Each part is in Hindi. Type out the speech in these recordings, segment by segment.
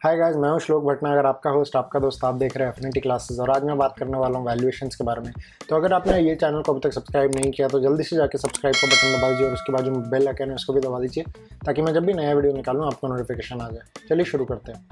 हाय गाइस, मैं हूं श्लोक भटना, अगर आपका होस्ट, आपका दोस्त। आप देख रहे हैं एफिनिटी क्लासेस और आज मैं बात करने वाला हूं वैल्यूएशंस के बारे में। तो अगर आपने ये चैनल को अभी तक सब्सक्राइब नहीं किया तो जल्दी से जाकर सब्सक्राइब का बटन दबा दीजिए और उसके बाद जो बेल आइकन है उसको भी दबा दीजिए ताकि मैं जब भी नया वीडियो निकालूँ आपको नोटिफिकेशन आ जाए। चलिए शुरू करते हैं।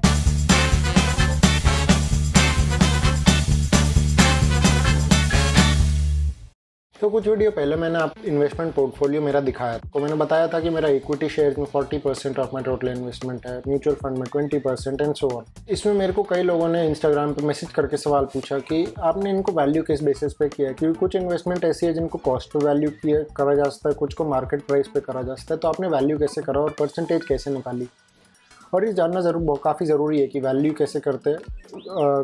तो कुछ वीडियो पहले मैंने आप इन्वेस्टमेंट पोर्टफोलियो मेरा दिखाया, तो मैंने बताया था कि मेरा इक्विटी शेयर में 40% ऑफ माई टोटल इन्वेस्टमेंट है, म्यूचुअल फंड में 20% एंड सो ऑन। इसमें मेरे को कई लोगों ने इंस्टाग्राम पे मैसेज करके सवाल पूछा कि आपने इनको वैल्यू किस बेसिस पे किया है, क्योंकि कुछ इन्वेस्टमेंट ऐसी है जिनको कॉस्ट पे वैल्यू करा जा सकता है, कुछ को मार्केट प्राइस पे करा जा सकता है। तो आपने वैल्यू कैसे करा और परसेंटेज कैसे निकाली, और ये जानना काफ़ी ज़रूरी है कि वैल्यू कैसे करते हैं,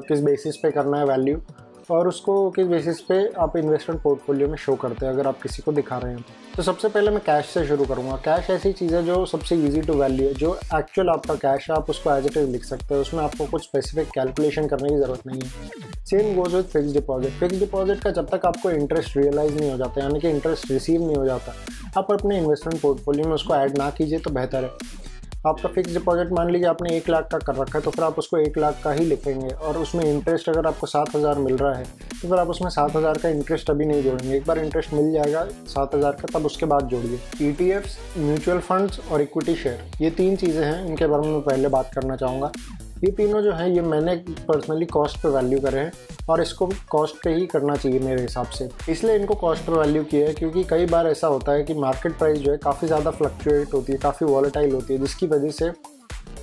किस बेसिस पे करना है वैल्यू, और उसको किस बेसिस पे आप इन्वेस्टमेंट पोर्टफोलियो में शो करते हैं अगर आप किसी को दिखा रहे हैं। तो सबसे पहले मैं कैश से शुरू करूँगा। कैश ऐसी चीज़ है जो सबसे इजी टू वैल्यू है। जो एक्चुअल आपका कैश है आप उसको एज इट इज़ लिख सकते हैं, उसमें आपको कुछ स्पेसिफिक कैलकुलेशन करने की ज़रूरत नहीं है। Same goes with fix deposit. Fix deposit का जब तक आपको इंटरेस्ट रियलाइज़ नहीं हो जाता, यानी कि इंटरेस्ट रिसीव नहीं हो जाता, आप अपने इन्वेस्टमेंट पोर्टफोलियो में उसको ऐड ना कीजिए तो बेहतर है। आपका फिक्स डिपॉजिट मान लीजिए आपने 1 लाख का कर रखा है, तो फिर आप उसको 1 लाख का ही लिखेंगे, और उसमें इंटरेस्ट अगर आपको 7,000 मिल रहा है तो फिर आप उसमें 7,000 का इंटरेस्ट अभी नहीं जोड़ेंगे। एक बार इंटरेस्ट मिल जाएगा 7,000 का, तब उसके बाद जोड़िए। ETFs, म्यूचुअल फंड्स और इक्विटी शेयर, ये 3 चीज़ें हैं, इनके बारे में मैं पहले बात करना चाहूँगा। ये तीनों जो हैं ये मैंने पर्सनली कॉस्ट पे वैल्यू करे हैं, और इसको कॉस्ट पे ही करना चाहिए मेरे हिसाब से। इसलिए इनको कॉस्ट पे वैल्यू किया है क्योंकि कई बार ऐसा होता है कि मार्केट प्राइस जो है काफ़ी ज़्यादा फ्लक्चुएट होती है, काफ़ी वॉलेटाइल होती है, जिसकी वजह से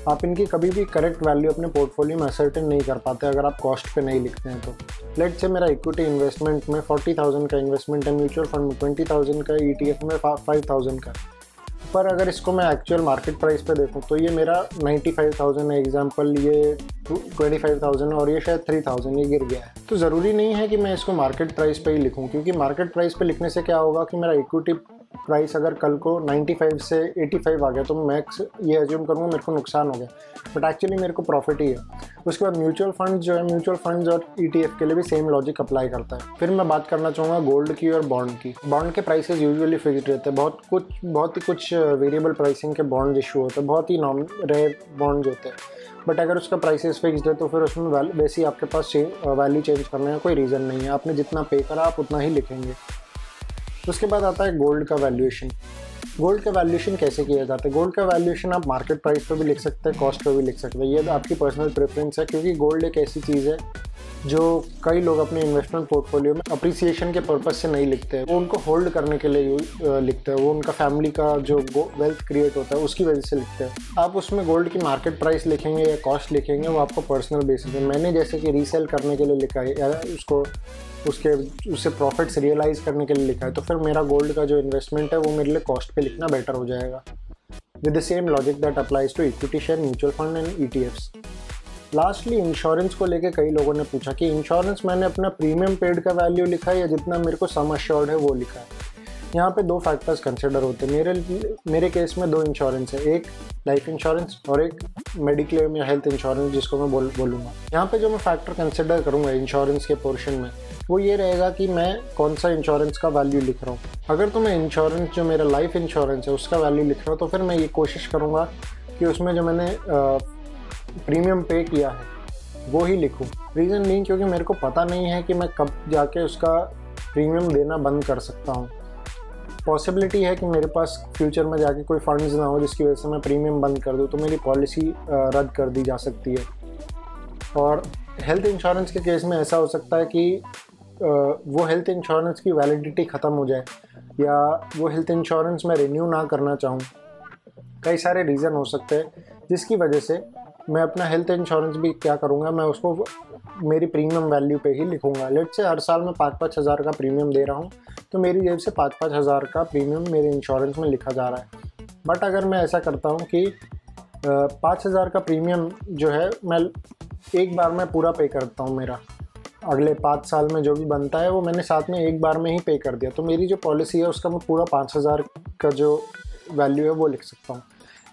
आप इनकी कभी भी करेक्ट वैल्यू अपने पोर्टफोलियो में असर्टेन नहीं कर पाते अगर आप कॉस्ट पे नहीं लिखते हैं। तो लेट्स से मेरा इक्विटी इन्वेस्टमेंट में 40,000 का इन्वेस्टमेंट है, म्यूचुअल फंड में 20,000 का, ETF में 5,000 का। पर अगर इसको मैं एक्चुअल मार्केट प्राइस पे देखूं तो ये मेरा 95,000 है एग्जांपल, ये 25,000 और ये शायद 3,000 ये गिर गया है। तो ज़रूरी नहीं है कि मैं इसको मार्केट प्राइस पे ही लिखूं, क्योंकि मार्केट प्राइस पे लिखने से क्या होगा कि मेरा इक्विटी प्राइस अगर कल को 95 से 85 आ गया तो मैक्स ये एज्यूम करूँगा मेरे को नुकसान हो गया, बट एक्चुअली मेरे को प्रॉफिट ही है। उसके बाद म्यूचुअल फंड जो है, म्यूचुअल फंड्स और ETF के लिए भी सेम लॉजिक अप्लाई करता है। फिर मैं बात करना चाहूँगा गोल्ड की और बॉन्ड की। बॉन्ड के प्राइसेस यूजुअली फिक्स्ड रहते हैं, बहुत ही कुछ वेरिएबल प्राइसिंग के बॉन्ड इशू होते हैं, बहुत ही रेयर बॉन्ड्स होते हैं, बट अगर उसका प्राइसेस फिक्स्ड है तो फिर उसमें वैसे ही आपके पास वैल्यू चेंज करने का कोई रीज़न नहीं है। आपने जितना पे करा आप उतना ही लिखेंगे। उसके बाद आता है गोल्ड का वैल्यूएशन। गोल्ड का वैल्यूएशन कैसे किया जाता है? गोल्ड का वैल्यूएशन आप मार्केट प्राइस पे भी लिख सकते हैं, कॉस्ट पे भी लिख सकते हैं, ये आपकी पर्सनल प्रेफरेंस है, क्योंकि गोल्ड एक ऐसी चीज़ है जो कई लोग अपने इन्वेस्टमेंट पोर्टफोलियो में अप्रिसिएशन के पर्पस से नहीं लिखते हैं, वो उनको होल्ड करने के लिए लिखते हैं, वो उनका फैमिली का जो वेल्थ क्रिएट होता है उसकी वजह से लिखते हैं। आप उसमें गोल्ड की मार्केट प्राइस लिखेंगे या कॉस्ट लिखेंगे वो आपको पर्सनल बेसिस है। मैंने जैसे कि रीसेल करने के लिए लिखा है या उससे प्रॉफिट्स रियलाइज़ करने के लिए लिखा है, तो फिर मेरा गोल्ड का जो इन्वेस्टमेंट है वो मेरे लिए कॉस्ट पे लिखना बेटर हो जाएगा। With the same logic that applies to equity share, mutual fund and ETFs। Lastly insurance को लेके कई लोगों ने पूछा कि इंश्योरेंस मैंने अपना प्रीमियम पेड का वैल्यू लिखा है या जितना मेरे को सम अश्योर्ड है वो लिखा है। यहाँ पे 2 फैक्टर्स कंसिडर होते हैं। मेरे केस में 2 इंश्योरेंस है, एक लाइफ इंश्योरेंस और एक मेडिक्लेम या हेल्थ इंश्योरेंस जिसको मैं बोलूँगा। यहाँ पे जो मैं फैक्टर कंसिडर करूँगा इंश्योरेंस के पोर्शन में वो ये रहेगा कि मैं कौन सा इंश्योरेंस का वैल्यू लिख रहा हूँ। अगर तो मैं इंश्योरेंस जो मेरा लाइफ इंश्योरेंस है उसका वैल्यू लिख रहा हूँ तो फिर मैं ये कोशिश करूँगा कि उसमें जो मैंने प्रीमियम पे किया है वो ही लिखूं। रीज़न नहीं क्योंकि मेरे को पता नहीं है कि मैं कब जाके उसका प्रीमियम देना बंद कर सकता हूं। पॉसिबिलिटी है कि मेरे पास फ्यूचर में जाके कोई फंड्स ना हो जिसकी वजह से मैं प्रीमियम बंद कर दूं, तो मेरी पॉलिसी रद्द कर दी जा सकती है। और हेल्थ इंश्योरेंस के केस में ऐसा हो सकता है कि वो हेल्थ इंश्योरेंस की वैलिडिटी ख़त्म हो जाए या वो हेल्थ इंश्योरेंस मैं रिन्यू ना करना चाहूँ। कई सारे रीज़न हो सकते हैं जिसकी वजह से मैं अपना हेल्थ इंश्योरेंस भी क्या करूँगा, मैं उसको मेरी प्रीमियम वैल्यू पे ही लिखूँगा। लेट्स से हर साल मैं 5-5 हज़ार का प्रीमियम दे रहा हूँ, तो मेरी जेब से 5-5 हज़ार का प्रीमियम मेरे इंश्योरेंस में लिखा जा रहा है। बट अगर मैं ऐसा करता हूँ कि 5,000 का प्रीमियम जो है मैं एक बार में पूरा पे करता हूँ, मेरा अगले 5 साल में जो भी बनता है वो मैंने साथ में एक बार में ही पे कर दिया, तो मेरी जो पॉलिसी है उसका मैं पूरा 5,000 का जो वैल्यू है वो लिख सकता हूँ।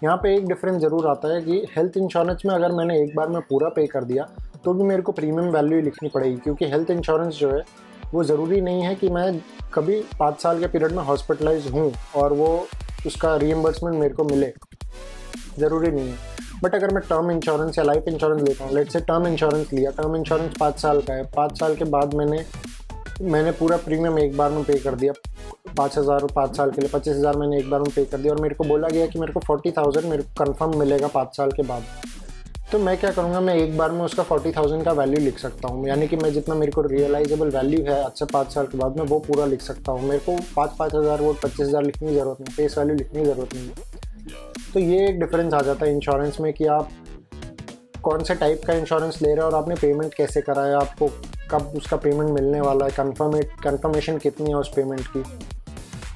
यहाँ पे एक डिफरेंस ज़रूर आता है कि हेल्थ इंश्योरेंस में अगर मैंने एक बार में पूरा पे कर दिया तो भी मेरे को प्रीमियम वैल्यू ही लिखनी पड़ेगी, क्योंकि हेल्थ इंश्योरेंस जो है वो ज़रूरी नहीं है कि मैं कभी 5 साल के पीरियड में हॉस्पिटलाइज हूँ और वो उसका रीइंबर्समेंट मेरे को मिले, ज़रूरी नहीं है। बट अगर मैं टर्म इंश्योरेंस या लाइफ इंश्योरेंस लेता हूँ, लेट से टर्म इंश्योरेंस लिया, टर्म इंश्योरेंस 5 साल का है, 5 साल के बाद मैंने पूरा प्रीमियम एक बार में पे कर दिया, 5,000 5 साल के लिए 25,000 मैंने एक बार में पे कर दिया, और मेरे को बोला गया कि मेरे को 40,000 मेरे को कन्फर्म मिलेगा 5 साल के बाद। तो मैं क्या करूँगा, मैं एक बार में उसका 40,000 का वैल्यू लिख सकता हूँ, यानी कि मैं जितना मेरे को रियलाइजेबल वैल्यू है आज से 5 साल के बाद मैं वो पूरा लिख सकता हूँ। मेरे को 5,000 वो 25,000 लिखने की ज़रूरत नहीं, फेस वैल्यू लिखने की ज़रूरत नहीं है। तो ये एक डिफरेंस आ जाता है इंश्योरेंस में कि आप कौन से टाइप का इंश्योरेंस ले रहे हो और आपने पेमेंट कैसे करा है, आपको कब उसका पेमेंट मिलने वाला है, कन्फर्मेशन कितनी है उस पेमेंट की।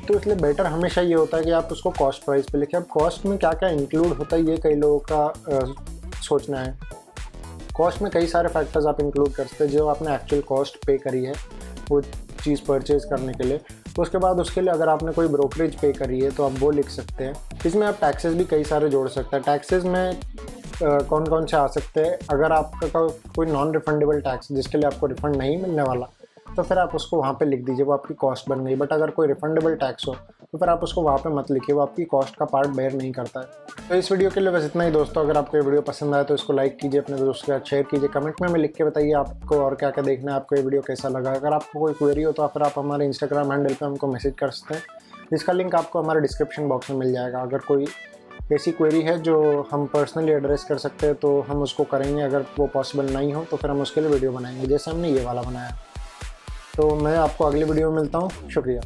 तो इसलिए बेटर हमेशा ये होता है कि आप उसको कॉस्ट प्राइस पे लिखें। अब कॉस्ट में क्या क्या इंक्लूड होता है ये कई लोगों का सोचना है। कॉस्ट में कई सारे फैक्टर्स आप इंक्लूड कर सकते हैं, जो आपने एक्चुअल कॉस्ट पे करी है वो चीज़ परचेज करने के लिए। तो उसके बाद उसके लिए अगर आपने कोई ब्रोकरेज पे करी है तो आप वो लिख सकते हैं। इसमें आप टैक्सेस भी कई सारे जोड़ सकते हैं। टैक्सेस में कौन कौन से आ सकते हैं, अगर आपका कोई नॉन रिफंडेबल टैक्स जिसके लिए आपको रिफंड नहीं मिलने वाला तो फिर आप उसको वहाँ पे लिख दीजिए, वो आपकी कॉस्ट बन गई। बट अगर कोई रिफंडेबल टैक्स हो तो फिर आप उसको वहाँ पे मत लिखिए, वो आपकी कॉस्ट का पार्ट बेयर नहीं करता है। तो इस वीडियो के लिए बस इतना ही दोस्तों। अगर आपको ये वीडियो पसंद आए तो इसको लाइक कीजिए, अपने दोस्तों के साथ शेयर कीजिए, कमेंट में हमें लिख के बताइए आपको और क्या क्या देखना है, आपको ये वीडियो कैसा लगा। अगर आपको कोई क्वेरी हो तो फिर आप हमारे इंस्टाग्राम हैंडल पर हमको मैसेज कर सकते हैं, जिसका लिंक आपको हमारे डिस्क्रिप्शन बॉक्स में मिल जाएगा। अगर कोई ऐसी क्वेरी है जो हम पर्सनली एड्रेस कर सकते हैं तो हम उसको करेंगे, अगर वो पॉसिबल नहीं हो तो फिर हम उसके लिए वीडियो बनाएंगे, जैसे हमने ये वाला बनाया। तो मैं आपको अगली वीडियो में मिलता हूँ। शुक्रिया।